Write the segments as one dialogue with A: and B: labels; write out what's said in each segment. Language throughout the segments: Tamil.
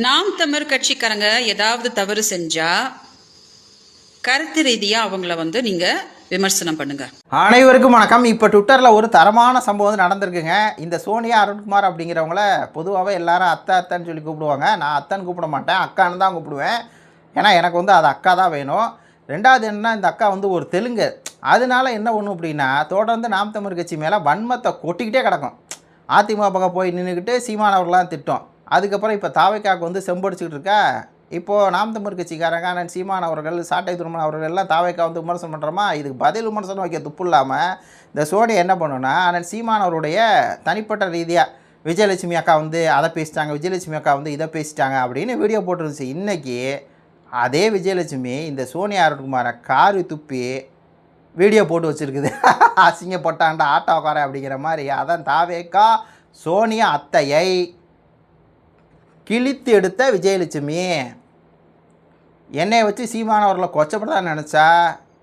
A: நாம் தமிழ் கட்சிக்காரங்க ஏதாவது தவறு செஞ்சா கருத்து ரீதியா அவங்கள நீங்க விமர்சனம் பண்ணுங்க.
B: அனைவருக்கும் வணக்கம். இப்போ ட்விட்டரில் ஒரு தரமான சம்பவம் வந்து நடந்திருக்குங்க. இந்த சோனியா அருண்குமார் அப்படிங்கிறவங்கள பொதுவாகவே எல்லாரும் அத்தை அத்தைன்னு சொல்லி கூப்பிடுவாங்க. நான் அத்தைன்னு கூப்பிட மாட்டேன், அக்கான்னு தான் கூப்பிடுவேன். ஏன்னா எனக்கு வந்து அது அக்கா தான் வேணும். ரெண்டாவது என்னன்னா, இந்த அக்கா வந்து ஒரு தெலுங்கு. அதனால என்ன ஒன்று அப்படின்னா, தொடர்ந்து நாம் தமிழ் கட்சி மேலே வன்மத்தை கொட்டிக்கிட்டே கிடக்கும். அதிமுக பக்கம் போய் நின்றுக்கிட்டு சீமானவர்களாம் திட்டம். அதுக்கப்புறம் இப்போ தாவைக்காவுக்கு வந்து செம்படிச்சுக்கிட்டு இருக்கா. இப்போது நாம் தமிழ் கட்சிக்காரங்க அண்ணன் சீமான் அவர்கள், சாட்டை துருமன் அவர்கள் எல்லாம் தாவைக்கா வந்து விமர்சனம் பண்ணுறோமா, இதுக்கு பதில் விமர்சனம் வைக்க துப்பு இல்லாமல் இந்த சோனியா என்ன பண்ணுன்னா, அண்ணன் சீமான் அவருடைய தனிப்பட்ட ரீதியாக விஜயலட்சுமி அக்கா வந்து அதை பேசிட்டாங்க, விஜயலட்சுமி அக்கா வந்து இதை பேசிட்டாங்க அப்படின்னு வீடியோ போட்டுருந்துச்சு. இன்றைக்கி அதே விஜயலட்சுமி இந்த சோனியா அருண்குமாரை காரி துப்பி வீடியோ போட்டு வச்சுருக்குது. அசிங்கப்பட்டாண்டா ஆட்டோ உட்கார அப்படிங்கிற மாதிரி. அதான் தாவேக்கா சோனியா அத்தையை கிழித்து எடுத்த விஜயலட்சுமி என்னையை வச்சு சீமானவர்களை கொச்சப்படுதான் நினச்சா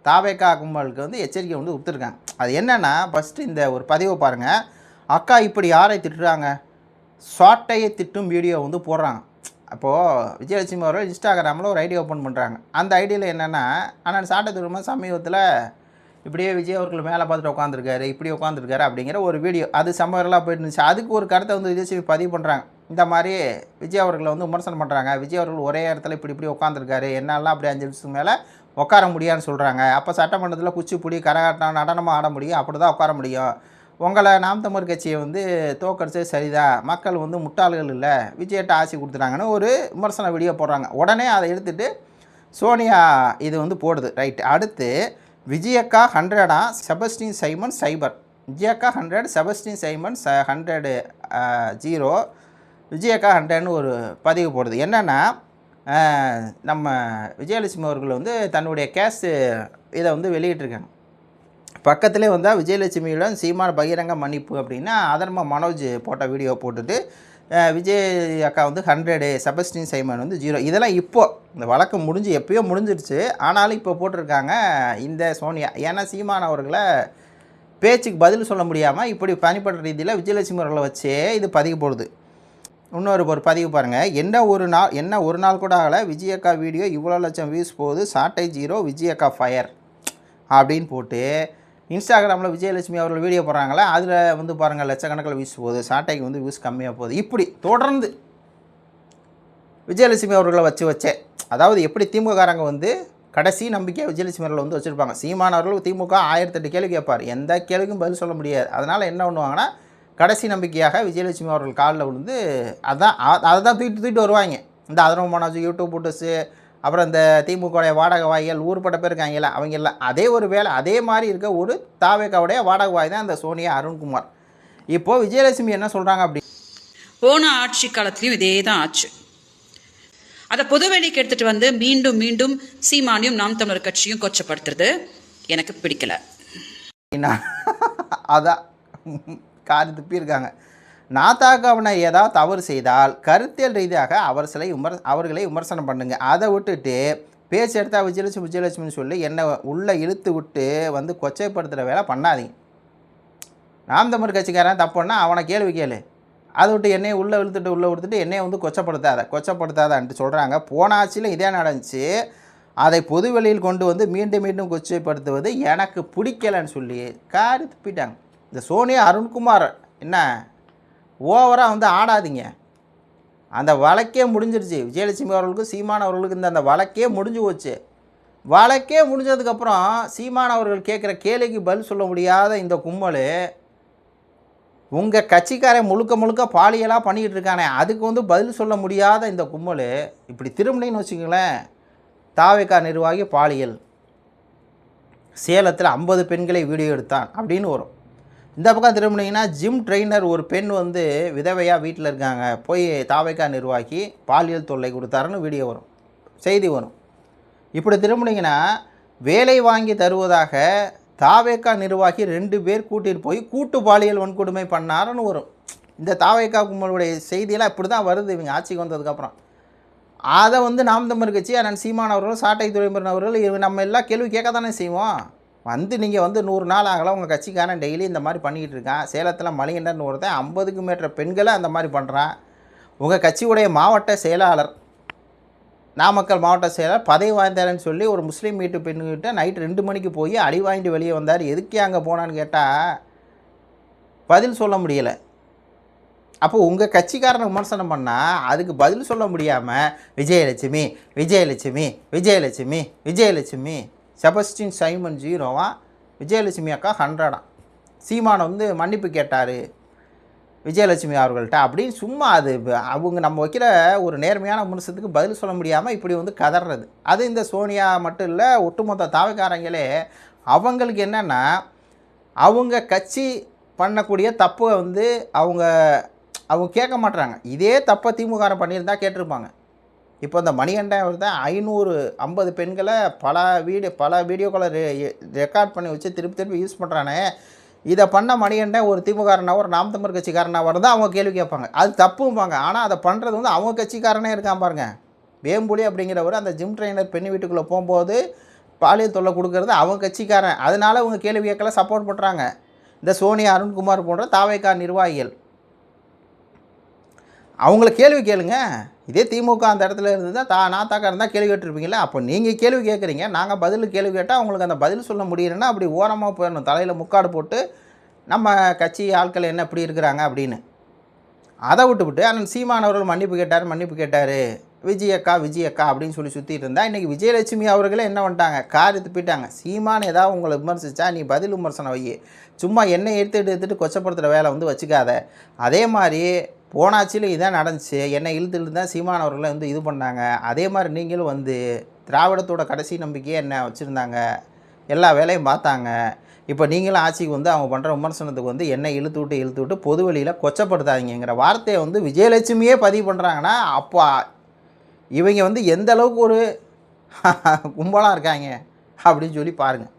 B: தாவேக்கா கும்பலுக்கு வந்து எச்சரிக்கை வந்து கொடுத்துருக்காங்க. அது என்னென்னா, ஃபஸ்ட்டு இந்த ஒரு பதிவை பாருங்கள். அக்கா இப்படி யாரை திட்டுறாங்க, ஷார்ட்டையை திட்டும் வீடியோ வந்து போடுறாங்க. அப்போது விஜயலட்சுமி அவர்கள் இன்ஸ்டாகிராமில் ஒரு ஐடி ஓப்பன் பண்ணுறாங்க. அந்த ஐடியில் என்னென்னா, ஆனால் சாட்டை திரும்ப சமீபத்தில் இப்படியே விஜய் அவர்கள் மேலே பார்த்துட்டு உட்காந்துருக்காரு, இப்படி உட்காந்துருக்காரு அப்படிங்கிற ஒரு வீடியோ அது சம்பவம்லாம் போயிட்டு இருந்துச்சு. அதுக்கு ஒரு கருத்தை வந்து விஜயலட்சுமி பதிவு பண்ணுறாங்க. இந்த மாதிரி விஜய் அவர்களை வந்து விமர்சனம் பண்ணுறாங்க. விஜய் அவர்கள் ஒரே இடத்துல இப்படி உட்காந்துருக்காரு, என்னாலாம் அப்படி 5 நிமிஷத்துக்கு மேலே உட்கார முடியாதுன்னு சொல்கிறாங்க. அப்போ சட்டமன்றத்தில் குச்சிப்புடி கரகாட்டம் நடனமாக ஆட முடியும், அப்படி தான் உட்கார முடியும். உங்களை நாம் தமிழ் கட்சியை வந்து தோக்கடிச்சது சரிதான், மக்கள் வந்து முட்டாள்கள் இல்லை, விஜய்கிட்ட ஆட்சி கொடுத்துட்டாங்கன்னு ஒரு விமர்சன வீடியோ போடுறாங்க. உடனே அதை எடுத்துகிட்டு சோனியா இது வந்து போடுது. ரைட்டு. அடுத்து விஜயக்கா 100 செபஸ்டின் சைமன் சைபர். விஜயக்கா 100, செபஸ்டின் சைமன் 100 0, விஜயக்கா 100ன்னு ஒரு பதிவு போடுது. என்னென்னா, நம்ம விஜயலட்சுமி அவர்கள் வந்து தன்னுடைய கேஸு இதை வந்து வெளியிட்டிருக்காங்க. பக்கத்துலேயே வந்தால் விஜயலட்சுமியுடன் சீமான் பகிரங்க மன்னிப்பு அப்படின்னா அதர்மா மனோஜ் போட்ட வீடியோ போட்டுட்டு விஜய் அக்கா வந்து 100, செபஸ்டின் சைமன் வந்து 0. இதெல்லாம் இப்போது இந்த வழக்கு முடிஞ்சு எப்போயோ முடிஞ்சிருச்சு. ஆனாலும் இப்போ போட்டிருக்காங்க இந்த சோனியா. ஏன்னா சீமான் அவர்களை பேச்சுக்கு பதில் சொல்ல முடியாமல் இப்படி தனிப்பட்ட ரீதியில் விஜயலட்சுமி அவர்களை வச்சே இது பதிவு போடுது. இன்னொரு பதிவு பாருங்கள். என்ன ஒரு நாள் கூட ஆகலை, விஜயக்கா வீடியோ இவ்வளோ லட்சம் வியூஸ் போகுது, சாட்டை 0, விஜயக்கா ஃபயர் அப்படின்னு போட்டு இன்ஸ்டாகிராமில் விஜயலட்சுமி அவர்கள் வீடியோ போடுறாங்களே, அதில் வந்து பாருங்கள் லட்சக்கணக்கில் வியூஸ் போகுது, சாட்டைக்கு வந்து வியூஸ் கம்மியாக போகுது. இப்படி தொடர்ந்து விஜயலட்சுமி அவர்களை வச்சே, அதாவது எப்படி திமுககாரங்க வந்து கடைசி நம்பிக்கையாக விஜயலட்சுமி அவர்கள் வந்து வச்சுருப்பாங்க. சீமான் அவர்கள் திமுக 1008 கேள்வி கேட்பார், எந்த கேள்விக்கும் பதில் சொல்ல முடியாது. அதனால் என்ன பண்ணுவாங்கன்னா, கடைசி நம்பிக்கையாக விஜயலட்சுமி அவர்கள் காலில் விழுந்து அதை தான் தூக்கிட்டு வருவாங்க. இந்த அதர்ம மனோஜ், யூடியூப் போட்டஸு, அப்புறம் இந்த திமுகவுடைய வாடகை வாய்கள் ஊர்பட்ட பேர் இருக்காங்கல்ல, அவங்க எல்லாம் அதே ஒரு வேலை, அதே மாதிரி இருக்க ஒரு தாவேக்காவுடைய வாடகை வாய் தான் இந்த சோனியா அருண்குமார். இப்போது விஜயலட்சுமி என்ன சொல்கிறாங்க அப்படி,
A: போன ஆட்சி காலத்துலேயும் இதே தான் ஆச்சு. அதை பொதுவெளிக்கு எடுத்துகிட்டு வந்து மீண்டும் மீண்டும் சீமானியும் நாம் தமிழர் கட்சியும் கொச்சப்படுத்துறது எனக்கு பிடிக்கல.
B: அதான் காரி துப்பியிருக்காங்க. நாத்தாக்காவனை ஏதாவது தவறு செய்தால் கருத்தியல் ரீதியாக அவர்களை விமர்சனம் பண்ணுங்க. அதை விட்டுட்டு பேச்சு எடுத்தால் விஜயலட்சுமின்னு சொல்லி என்னை உள்ளே இழுத்து விட்டு வந்து கொச்சைப்படுத்துகிற வேலை பண்ணாதீங்க. நாம் தமிழ் கட்சிக்காரன் தப்புன்னா அவனை கேள்வி கேளு. அதை விட்டு என்னையை உள்ளே இழுத்துட்டு என்னையை வந்து கொச்சப்படுத்தாதான்ட்டு சொல்கிறாங்க. போன ஆட்சியில் இதே நடந்துச்சு. அதை பொதுவெளியில் கொண்டு வந்து மீண்டும் கொச்சைப்படுத்துவது எனக்கு பிடிக்கலைன்னு சொல்லி காரி துப்பிட்டாங்க. இந்த சோனியா அருண்குமார் என்ன ஓவராக வந்து ஆடாதீங்க. அந்த வழக்கே முடிஞ்சிருச்சு. விஜயலட்சுமி அவர்களுக்கும் சீமான் அவர்களுக்கு அந்த வழக்கே முடிஞ்சு போச்சு. வழக்கே முடிஞ்சதுக்கப்புறம் சீமான் அவர்கள் கேட்குற கேள்விக்கு பதில் சொல்ல முடியாத இந்த கும்பல் உங்கள் கட்சிக்காரன் முழுக்க பாலியலாக பண்ணிக்கிட்டு இருக்கானே, அதுக்கு வந்து பதில் சொல்ல முடியாத இந்த கும்பல் இப்படி திரும்பினு வச்சுக்கங்களேன். தாவேக்கா நிர்வாகி பாலியல், சேலத்தில் 50 பெண்களை வீடியோ எடுத்தான் அப்படின்னு வரும். இந்த பக்கம் திரும்பினீங்கன்னா ஜிம் ட்ரெயினர் ஒரு பெண் வந்து விதவையாக வீட்டில் இருக்காங்க, போய் தாவேக்கா நிர்வாகி பாலியல் தொல்லை கொடுத்தாருன்னு வீடியோ வரும், செய்தி வரும். இப்படி திரும்பினீங்கன்னா வேலை வாங்கி தருவதாக தாவேக்கா நிர்வாகி 2 பேர் கூட்டிகிட்டு போய் கூட்டு பாலியல் வன்கொடுமை பண்ணாருன்னு வரும். இந்த தாவேக்கா கும்பலுடைய செய்தியெல்லாம் இப்படி தான் வருது இவங்க ஆட்சிக்கு வந்ததுக்கப்புறம். அதை வந்து நாம் தமிழ் கட்சி அண்ணன் சீமான் அவர்கள், சாட்டை துரைமுருகன் அவர்கள் நம்ம எல்லாம் கேள்வி கேட்க தானே செய்வோம். நீங்கள் வந்து 100 நாள் ஆகலாம் உங்கள் கட்சிக்காரன் டெய்லி இந்த மாதிரி பண்ணிக்கிட்டு இருக்கான். சேலத்தில் மணிகண்டன் ஒருத்தன் 50க்கும் மேற்பட்ட பெண்களை அந்த மாதிரி பண்ணுறான். உங்கள் கட்சியுடைய மாவட்ட செயலாளர், நாமக்கல் மாவட்ட செயலாளர் பதவி வாய்ந்தாருன்னு சொல்லி ஒரு முஸ்லீம் வீட்டு பெண்ணுக்கிட்ட நைட்டு 2 மணிக்கு போய் அடி வாங்கிட்டு வெளியே வந்தார். எதுக்கே அங்கே போனான்னு கேட்டால் பதில் சொல்ல முடியலை. அப்போ உங்கள் கட்சிக்காரனை விமர்சனம் பண்ணால் அதுக்கு பதில் சொல்ல முடியாமல் விஜயலட்சுமி விஜயலட்சுமி விஜயலட்சுமி விஜயலட்சுமி செபஸ்டின் சைமன் 0 விஜயலட்சுமி அக்கா 100 சீமானை வந்து மன்னிப்பு கேட்டார் விஜயலட்சுமி அவர்கள்ட்ட அப்படின்னு சும்மா அது அவங்க நம்ம வைக்கிற ஒரு நேர்மையான விமர்சனத்துக்கு பதில் சொல்ல முடியாமல் இப்படி வந்து கதறது. அது இந்த சோனியா மட்டும் இல்லை, ஒட்டுமொத்த தாவைக்காரங்களே அவங்களுக்கு என்னென்னா அவங்க கட்சி பண்ணக்கூடிய தப்பை வந்து அவங்க கேட்க மாட்டுறாங்க. இதே தப்பை திமுக பண்ணியிருந்தா கேட்டிருப்பாங்க. இப்போ இந்த மணிகண்டன் அவர் தான் 550 பெண்களை பல வீடியோக்களை ரெக்கார்ட் பண்ணி வச்சு திருப்பி யூஸ் பண்ணுறானே, இதை பண்ண மணிகண்டன் ஒரு திமுககாரனாக ஒரு நாம் தமிழர் கட்சிக்காரனாக வரதான் அவங்க கேள்வி கேட்பாங்க. அது தப்பும்பாங்க. ஆனால் அதை பண்ணுறது வந்து அவங்க கட்சிக்காரனே இருக்கான் பாருங்க. வேம்புலி அப்படிங்கிறவர் அந்த ஜிம் ட்ரெயினர் பெண் வீட்டுக்குள்ளே போகும்போது பாலியல் தொல்லை கொடுக்கறது அவங்க கட்சிக்காரன். அதனால் அவங்க கேள்வி கேட்கல சப்போர்ட் பண்ணுறாங்க. இந்த சோனியா, அருண்குமார் போன்ற தாவேகா நிர்வாகிகள் அவங்கள கேள்வி கேளுங்க. இதே திமுக அந்த இடத்துல இருந்ததுதான் நாத்தாக்கா இருந்தால் கேள்வி கேட்டுருப்பீங்களா? அப்போ நீங்கள் கேள்வி கேட்குறீங்க, நாங்கள் பதில் கேள்வி கேட்டால் அவங்களுக்கு அந்த பதில் சொல்ல முடியலன்னா அப்படி ஓரமாக போயிடணும், தலையில் முக்காடு போட்டு நம்ம கட்சி ஆட்கள் என்ன இப்படி இருக்கிறாங்க அப்படின்னு. அதை விட்டுவிட்டு அண்ணன் சீமானவர்கள் மன்னிப்பு கேட்டார் விஜயக்கா அப்படின்னு சொல்லி சுற்றிட்டு இருந்தால் இன்றைக்கி விஜயலட்சுமி அவர்களே என்ன பண்ணிட்டாங்க, காரி துப்பிட்டாங்க. சீமான் ஏதாவது உங்களை விமர்சித்தா நீ பதில் விமர்சனம் வை, சும்மா என்னை எடுத்துகிட்டு கொச்சப்படுத்துகிற வேலை வந்து வச்சுக்காத. அதே மாதிரி போனாச்சிலும் இதான் நடந்துச்சு, என்னை இழுத்துட்டு தான் சீமானவர்களை வந்து இது பண்ணாங்க. அதே மாதிரி நீங்களும் வந்து திராவிடத்தோட கடைசி நம்பிக்கையே என்ன வச்சுருந்தாங்க, எல்லா வேலையும் பார்த்தாங்க. இப்போ நீங்களும் ஆட்சிக்கு வந்து அவங்க பண்ணுற விமர்சனத்துக்கு வந்து என்னை இழுத்து விட்டு பொது வெளியில் கொச்சப்படுத்தாதீங்கிற வார்த்தையை வந்து விஜயலட்சுமியே பதிவு பண்ணுறாங்கன்னா அப்போ இவங்க வந்து எந்த அளவுக்கு ஒரு கும்பலாக இருக்காங்க அப்படின்னு சொல்லி பாருங்கள்.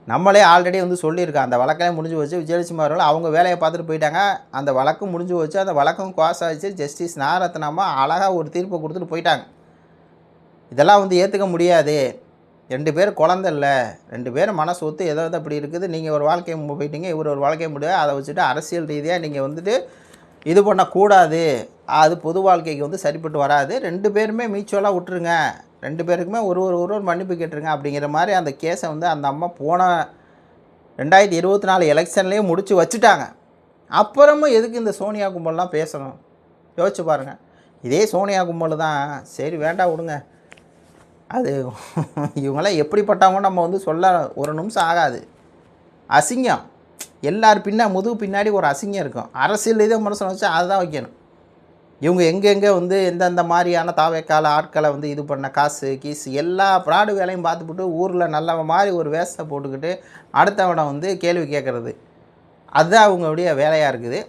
B: நம்மளே ஆல்ரெடி வந்து சொல்லியிருக்கோம், அந்த வழக்கே முடிஞ்சு வச்சு விஜயலட்சுமி அவர்கள் அவங்க வேலையை பார்த்துட்டு போயிட்டாங்க. அந்த வழக்கும் முடிஞ்சு வச்சு, அந்த வழக்கம் குவாஸ் ஆகிடுச்சு. ஜஸ்டிஸ் நாரத்னமா அழகாக ஒரு தீர்ப்பை கொடுத்துட்டு போயிட்டாங்க. இதெல்லாம் வந்து ஏற்றுக்க முடியாது. 2 பேர் குழந்தை இல்லை, 2 பேர் மனசு ஒத்து ஏதோ அப்படி இருக்குது. நீங்கள் ஒரு வாழ்க்கையை போயிட்டீங்க, இவர் ஒரு வாழ்க்கையை முடியாது. அதை வச்சுட்டு அரசியல் ரீதியாக நீங்கள் வந்துட்டு இது பண்ணக்கூடாது, அது பொது வாழ்க்கைக்கு வந்து சரிப்பட்டு வராது. 2 பேருமே மியூச்சுவலாக விட்டுருங்க, 2 பேருக்குமே ஒரு மன்னிப்பு கேட்டுருங்க அப்படிங்கிற மாதிரி அந்த கேஸை வந்து அந்த அம்மா போன 2024 எலெக்ஷன்லேயே முடித்து வச்சுட்டாங்க. அப்புறமும் எதுக்கு இந்த சோனியா கும்பல்லாம் பேசணும்? யோசிச்சு பாருங்கள். இதே சோனியா கும்பல் தான் சரி வேண்டாம் விடுங்க, அது இவங்களாம் எப்படிப்பட்டவங்க நம்ம வந்து சொல்ல ஒரு நிமிஷம் ஆகாது. அசிங்கம், எல்லார் முதுகு பின்னாடி ஒரு அசிங்கம் இருக்கும். அரசியல் இதே மனுஷன் வச்சு அதுதான் வைக்கணும். இவங்க எங்கெங்கே வந்து எந்தெந்த மாதிரியான தாவேக்கால ஆட்களை வந்து இது பண்ண காசு கீஸு எல்லா ஃப்ராடு வேலையும் பார்த்துப்புட்டு ஊரில் நல்ல மாதிரி ஒரு வேஷத்தை போட்டுக்கிட்டு அடுத்தவனை வந்து கேள்வி கேட்குறது, அதுதான் அவங்களுடைய வேலையாக இருக்குது.